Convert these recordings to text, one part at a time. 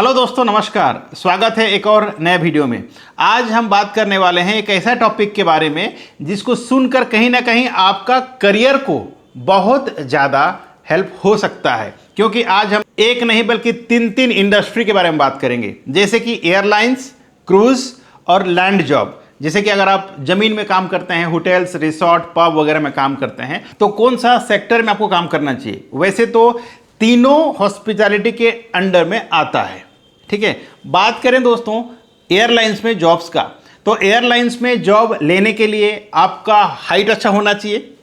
Hello दोस्तों, नमस्कार। स्वागत है एक और नए वीडियो में। आज हम बात करने वाले हैं एक ऐसा टॉपिक के बारे में जिसको सुनकर कहीं ना कहीं आपका करियर को बहुत ज़्यादा हेल्प हो सकता है, क्योंकि आज हम एक नहीं बल्कि तीन इंडस्ट्री के बारे में बात करेंगे, जैसे कि एयरलाइंस, क्रूज और लैंड जॉब। जैसे कि अगर आप जमीन में काम करते हैं, होटल्स, रिसोर्ट, पब वगैरह में काम करते हैं, तो कौन सा सेक्टर में आपको काम करना चाहिए। वैसे तो तीनों हॉस्पिटैलिटी के अंडर में आता है, ठीक है। बात करें दोस्तों एयरलाइंस में जॉब्स का, तो एयरलाइंस में जॉब लेने के लिए आपका हाइट अच्छा होना चाहिए,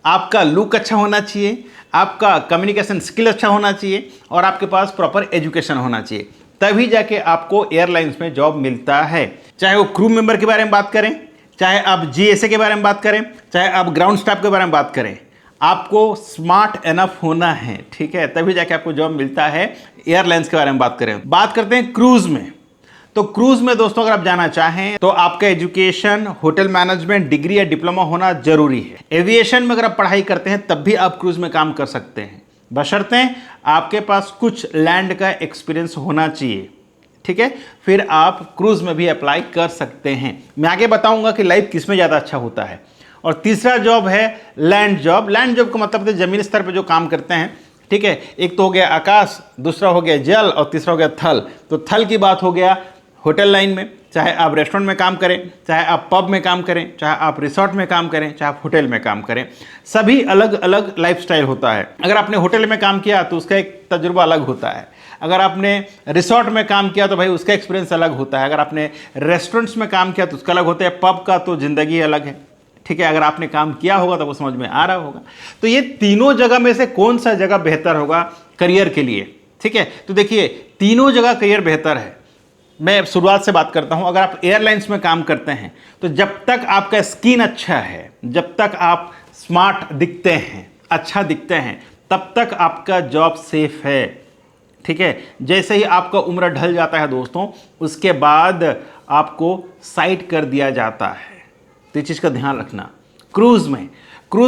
आपका लुक अच्छा होना चाहिए, आपका कम्युनिकेशन स्किल अच्छा होना चाहिए और आपके पास प्रॉपर एजुकेशन होना चाहिए, तभी जाके आपको एयरलाइंस में जॉब मिलता है। चाहे वो क्रू मेंबर के बारे में बात करें, चाहे आप जीएसए के बारे में बात करें, चाहे आप ग्राउंड स्टाफ के बारे में बात करें, आपको स्मार्ट एनफ होना है, ठीक है, तभी जाके आपको जॉब मिलता है। एयरलाइंस के बारे में बात करें, बात करते हैं क्रूज में। तो क्रूज में दोस्तों अगर आप जाना चाहें तो आपका एजुकेशन, होटल मैनेजमेंट डिग्री या डिप्लोमा होना जरूरी है। एविएशन में अगर आप पढ़ाई करते हैं तब भी आप क्रूज में काम कर सकते हैं, बशर्ते आपके पास कुछ लैंड का एक्सपीरियंस होना चाहिए, ठीक है, फिर आप क्रूज में भी अप्लाई कर सकते हैं। मैं आगे बताऊंगा कि लाइफ किस में ज़्यादा अच्छा होता है। और तीसरा जॉब है लैंड जॉब। लैंड जॉब का मतलब है जमीन स्तर पर जो काम करते हैं, ठीक है। एक तो हो गया आकाश, दूसरा हो गया जल और तीसरा हो गया थल। तो थल की बात हो गया होटल लाइन में, चाहे आप रेस्टोरेंट में काम करें, चाहे आप पब में काम करें, चाहे आप रिसोर्ट में काम करें, चाहे आप होटल में काम करें, सभी अलग अलग लाइफस्टाइल होता है। अगर आपने होटल में काम किया तो उसका एक तजुर्बा अलग होता है, अगर आपने रिसोर्ट में काम किया तो भाई उसका एक्सपीरियंस अलग होता है, अगर आपने रेस्टोरेंट्स में काम किया तो उसका अलग होता है, पब का तो ज़िंदगी अलग है, ठीक है। अगर आपने काम किया होगा तो वो समझ में आ रहा होगा। तो ये तीनों जगह में से कौन सा जगह बेहतर होगा करियर के लिए, ठीक है। तो देखिए तीनों जगह करियर बेहतर है। मैं शुरुआत से बात करता हूं। अगर आप एयरलाइंस में काम करते हैं तो जब तक आपका स्किन अच्छा है, जब तक आप स्मार्ट दिखते हैं, अच्छा दिखते हैं, तब तक आपका जॉब सेफ है, ठीक है। जैसे ही आपका उम्र ढल जाता है दोस्तों, उसके बाद आपको साइड कर दिया जाता है। तो इस चीज़ का ध्यान रखना। क्रूज़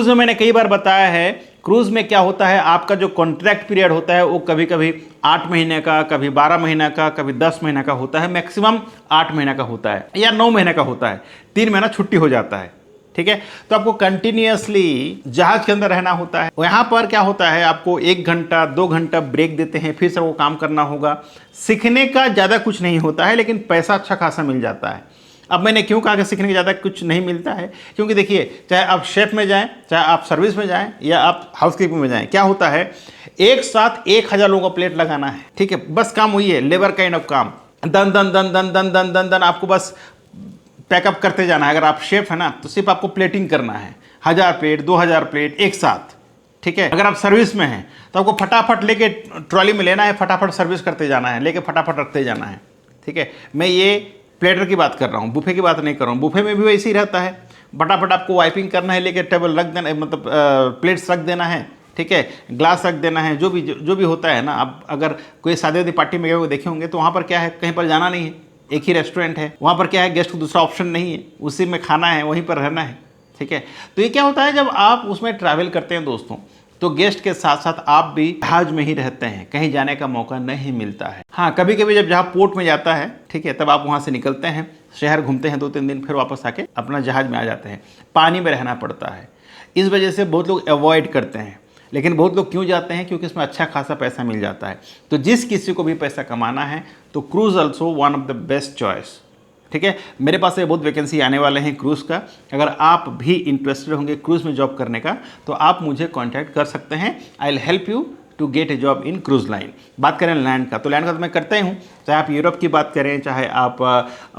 में मैंने कई बार बताया है, क्रूज़ में क्या होता है, आपका जो कॉन्ट्रैक्ट पीरियड होता है वो कभी कभी 8 महीने का, कभी 12 महीने का, कभी 10 महीने का होता है, मैक्सिमम 8 महीने का होता है या 9 महीने का होता है, 3 महीना छुट्टी हो जाता है, ठीक है। तो आपको कंटिन्यूअसली जहाज के अंदर रहना होता है। यहाँ पर क्या होता है, आपको 1 घंटा 2 घंटा ब्रेक देते हैं, फिर से वो काम करना होगा। सीखने का ज़्यादा कुछ नहीं होता है, लेकिन पैसा अच्छा खासा मिल जाता है। अब मैंने क्यों कहा कि सीखने के ज़्यादा कुछ नहीं मिलता है, क्योंकि देखिए चाहे आप शेफ में जाएं, चाहे आप सर्विस में जाएं या आप हाउसकीपिंग में जाएं, क्या होता है एक साथ 1000 लोगों का प्लेट लगाना है, ठीक है। बस काम वही है, लेबर काइंड ऑफ काम, दन दन दन दन दन दन दन दन आपको बस पैकअप करते जाना है। अगर आप शेफ है ना तो सिर्फ आपको प्लेटिंग करना है, 1000 प्लेट 2000 प्लेट एक साथ, ठीक है। अगर आप सर्विस में हैं तो आपको फटाफट लेके ट्रॉली में लेना है, फटाफट सर्विस करते जाना है, लेके फटाफट रखते जाना है, ठीक है। मैं ये प्लेटर की बात कर रहा हूँ, बुफे की बात नहीं कर रहा हूँ। बुफे में भी वैसे ही रहता है, फटाफट आपको वाइपिंग करना है, लेके टेबल रख देना, मतलब प्लेट्स रख देना है, ठीक है, ग्लास रख देना है, जो भी होता है ना। अब अगर कोई शादी पार्टी में गए हुए देखे होंगे तो वहाँ पर क्या है, कहीं पर जाना नहीं है, एक ही रेस्टोरेंट है, वहाँ पर क्या है, गेस्ट को दूसरा ऑप्शन नहीं है, उसी में खाना है, वहीं पर रहना है, ठीक है। तो ये क्या होता है, जब आप उसमें ट्रैवल करते हैं दोस्तों, तो गेस्ट के साथ साथ आप भी जहाज में ही रहते हैं, कहीं जाने का मौका नहीं मिलता है। हाँ, कभी कभी जब जहाँ पोर्ट में जाता है, ठीक है, तब आप वहाँ से निकलते हैं, शहर घूमते हैं 2-3 दिन, फिर वापस आके अपना जहाज में आ जाते हैं। पानी में रहना पड़ता है, इस वजह से बहुत लोग अवॉइड करते हैं। लेकिन बहुत लोग क्यों जाते हैं, क्योंकि इसमें अच्छा खासा पैसा मिल जाता है। तो जिस किसी को भी पैसा कमाना है तो cruise also one of the best choice, ठीक है। मेरे पास ये बहुत वैकेंसी आने वाले हैं क्रूज़ का। अगर आप भी इंटरेस्टेड होंगे क्रूज़ में जॉब करने का तो आप मुझे कांटेक्ट कर सकते हैं। I will help you to get a job in cruise line. बात करें लैंड का, तो लैंड का तो मैं करता ही हूँ, चाहे आप यूरोप की बात करें, चाहे आप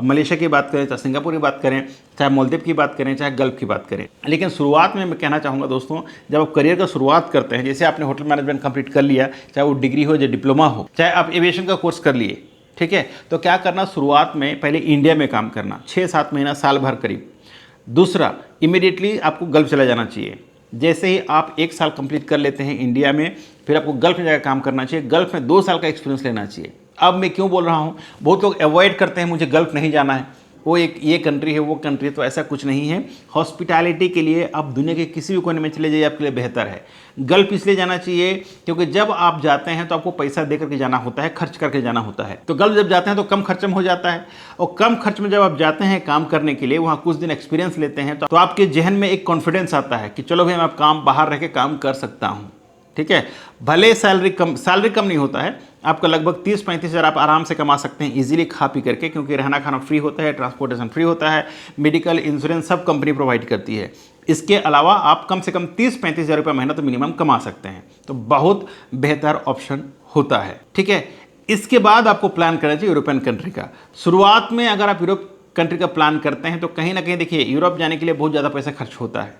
मलेशिया की बात करें, चाहे सिंगापुर की बात करें, चाहे मालदीव की बात करें, चाहे गल्फ की बात करें। लेकिन शुरुआत में मैं कहना चाहूँगा दोस्तों, जब आप करियर का शुरुआत करते हैं, जैसे आपने होटल मैनेजमेंट कंप्लीट कर लिया, चाहे वो डिग्री हो या डिप्लोमा हो, चाहे आप एविएशन का कोर्स कर लिए, ठीक है, तो क्या करना, शुरुआत में पहले इंडिया में काम करना 6-7 महीना, साल भर करीब। दूसरा, इमीडिएटली आपको गल्फ चला जाना चाहिए। जैसे ही आप 1 साल कंप्लीट कर लेते हैं इंडिया में, फिर आपको गल्फ में जाकर काम करना चाहिए। गल्फ में 2 साल का एक्सपीरियंस लेना चाहिए। अब मैं क्यों बोल रहा हूँ, बहुत लोग अवॉइड करते हैं, मुझे गल्फ नहीं जाना है, वो एक ये कंट्री है वो कंट्री है, तो ऐसा कुछ नहीं है। हॉस्पिटैलिटी के लिए आप दुनिया के किसी भी कोने में चले जाइए, आपके लिए बेहतर है। गल्फ इसलिए जाना चाहिए क्योंकि जब आप जाते हैं तो आपको पैसा दे करके जाना होता है, खर्च करके जाना होता है। तो गल्फ जब जाते हैं तो कम खर्च में हो जाता है, और कम खर्च में जब आप जाते हैं काम करने के लिए, वहाँ कुछ दिन एक्सपीरियंस लेते हैं, तो आपके जहन में एक कॉन्फिडेंस आता है कि चलो भाई मैं अब काम बाहर रह के काम कर सकता हूँ। ठीक है, भले सैलरी कम नहीं होता है, आपका लगभग 30-35 हज़ार आप आराम से कमा सकते हैं इजीली खा पी करके, क्योंकि रहना खाना फ्री होता है, ट्रांसपोर्टेशन फ्री होता है, मेडिकल इंश्योरेंस सब कंपनी प्रोवाइड करती है। इसके अलावा आप कम से कम 30-35 हज़ार रुपये महीना तो मिनिमम कमा सकते हैं, तो बहुत बेहतर ऑप्शन होता है। ठीक है, इसके बाद आपको प्लान करना चाहिए यूरोपियन कंट्री का। शुरुआत में अगर आप यूरोप कंट्री का प्लान करते हैं तो कहीं ना कहीं देखिए यूरोप जाने के लिए बहुत ज़्यादा पैसा खर्च होता है।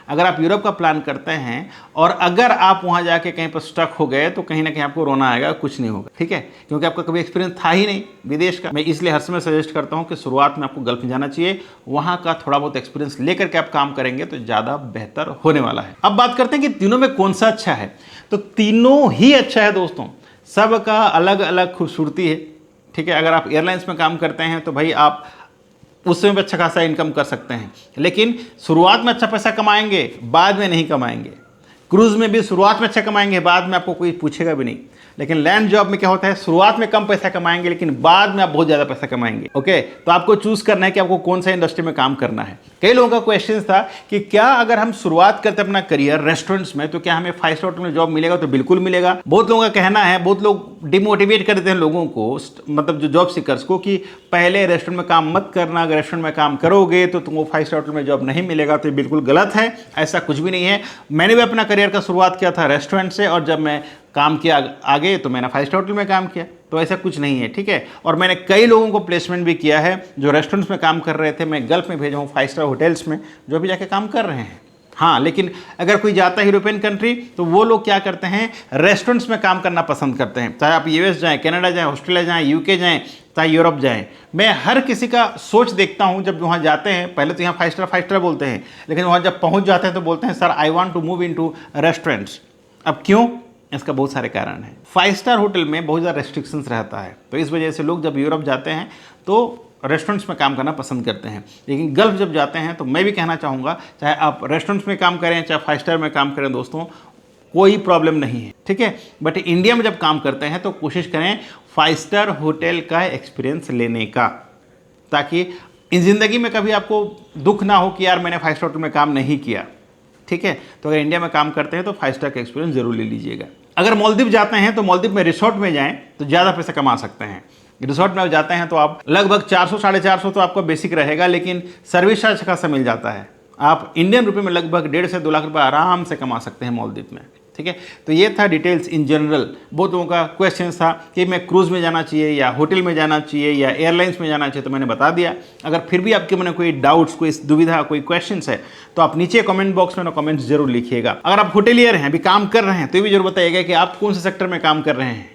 अगर आप यूरोप का प्लान करते हैं और अगर आप वहाँ जाके कहीं पर स्टक हो गए तो कहीं ना कहीं आपको रोना आएगा, कुछ नहीं होगा। ठीक है, क्योंकि आपका कभी एक्सपीरियंस था ही नहीं विदेश का। मैं इसलिए हर समय सजेस्ट करता हूँ कि शुरुआत में आपको गल्फ में जाना चाहिए, वहाँ का थोड़ा बहुत एक्सपीरियंस लेकर के आप काम करेंगे तो ज़्यादा बेहतर होने वाला है। अब बात करते हैं कि तीनों में कौन सा अच्छा है। तो तीनों ही अच्छा है दोस्तों, सबका अलग अलग खूबसूरती है। ठीक है, अगर आप एयरलाइंस में काम करते हैं तो भाई आप उसमें भी अच्छा खासा इनकम कर सकते हैं, लेकिन शुरुआत में अच्छा पैसा कमाएंगे, बाद में नहीं कमाएंगे। क्रूज़ में भी शुरुआत में अच्छा कमाएंगे, बाद में आपको कोई पूछेगा भी नहीं। लेकिन लैंड जॉब में क्या होता है, शुरुआत में कम पैसा कमाएंगे लेकिन बाद में आप बहुत ज़्यादा पैसा कमाएंगे। ओके, तो आपको चूज़ करना है कि आपको कौन सा इंडस्ट्री में काम करना है। कई लोगों का क्वेश्चन था कि क्या अगर हम शुरुआत करते अपना करियर रेस्टोरेंट्स में तो क्या हमें 5 स्टार होटल में जॉब मिलेगा? तो बिल्कुल मिलेगा। बहुत लोगों का कहना है, बहुत लोग डिमोटिवेट कर देते हैं लोगों को, मतलब जो जॉब सीकर्स को, कि पहले रेस्टोरेंट में काम मत करना, अगर रेस्टोरेंट में काम करोगे तो तुमको 5 स्टार होटल में जॉब नहीं मिलेगा। तो ये बिल्कुल गलत है, ऐसा कुछ भी नहीं है। मैंने भी अपना करियर का शुरुआत किया था रेस्टोरेंट से, और जब मैं काम किया आगे तो मैंने 5 स्टार होटल में काम किया, तो ऐसा कुछ नहीं है। ठीक है, और मैंने कई लोगों को प्लेसमेंट भी किया है जो रेस्टोरेंट्स में काम कर रहे थे, मैं गल्फ में भेजा हूँ 5 स्टार होटल्स में, जो भी जाके काम कर रहे हैं। हाँ, लेकिन अगर कोई जाता है यूरोपियन कंट्री तो वो लोग क्या करते हैं, रेस्टोरेंट्स में काम करना पसंद करते हैं। चाहे आप यूएस जाएँ, कनाडा जाएँ, ऑस्ट्रेलिया जाएँ, यूके जाएँ, चाहे यूरोप जाएँ। मैं हर किसी का सोच देखता हूँ, जब वहाँ जाते हैं पहले तो यहाँ 5 स्टार बोलते हैं, लेकिन वहाँ जब पहुँच जाते हैं तो बोलते हैं sir I want to move into restaurants. अब क्यों? इसका बहुत सारे कारण हैं। 5 स्टार होटल में बहुत ज़्यादा रेस्ट्रिक्शंस रहता है, तो इस वजह से लोग जब यूरोप जाते हैं तो रेस्टोरेंट्स में काम करना पसंद करते हैं। लेकिन गल्फ जब जाते हैं तो मैं भी कहना चाहूँगा, चाहे आप रेस्टोरेंट्स में काम करें चाहे 5 स्टार में काम करें दोस्तों, कोई प्रॉब्लम नहीं है। ठीक है, बट इंडिया में जब काम करते हैं तो कोशिश करें 5 स्टार होटल का एक्सपीरियंस लेने का, ताकि इस ज़िंदगी में कभी आपको दुख ना हो कि यार मैंने 5 स्टार होटल में काम नहीं किया। ठीक है, तो अगर इंडिया में काम करते हैं तो 5 स्टार का एक्सपीरियंस जरूर ले लीजिएगा। अगर मालदीव जाते हैं तो मालदीव में रिसोर्ट में जाएं तो ज़्यादा पैसा कमा सकते हैं। रिसोर्ट में जाते हैं तो आप लगभग 400-450 तो आपका बेसिक रहेगा, लेकिन सर्विस चार्ज खासा मिल जाता है। आप इंडियन रुपये में लगभग 1.5 से 2 लाख रुपये आराम से कमा सकते हैं मालदीव में। ठीक है, तो ये था डिटेल्स इन जनरल। बहुत लोगों का क्वेश्चन था कि मैं क्रूज़ में जाना चाहिए या होटल में जाना चाहिए या एयरलाइंस में जाना चाहिए, तो मैंने बता दिया। अगर फिर भी आपके मन में कोई डाउट्स, कोई दुविधा, कोई क्वेश्चंस है तो आप नीचे कमेंट बॉक्स में ना कमेंट्स जरूर लिखिएगा। अगर आप होटेलियर हैं, अभी काम कर रहे हैं, तो ये भी जरूर बताइएगा कि आप कौन से सेक्टर में काम कर रहे हैं,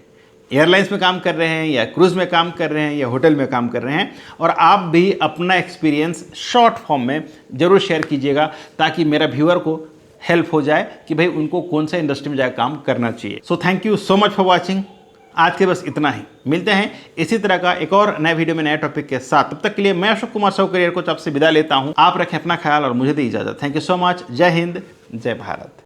एयरलाइंस में काम कर रहे हैं या क्रूज़ में काम कर रहे हैं या होटल में काम कर रहे हैं। और आप भी अपना एक्सपीरियंस शॉर्ट फॉर्म में ज़रूर शेयर कीजिएगा, ताकि मेरा व्यूअर को हेल्प हो जाए कि भाई उनको कौन सा इंडस्ट्री में जाकर काम करना चाहिए। So thank you so much for watching. आज के बस इतना ही, मिलते हैं इसी तरह का एक और नए वीडियो में नए टॉपिक के साथ। तब तक के लिए मैं अशोक कुमार साहू करियर कोच आपसे विदा लेता हूं। आप रखें अपना ख्याल और मुझे दी इजाजत। Thank you so much. जय हिंद, जय भारत।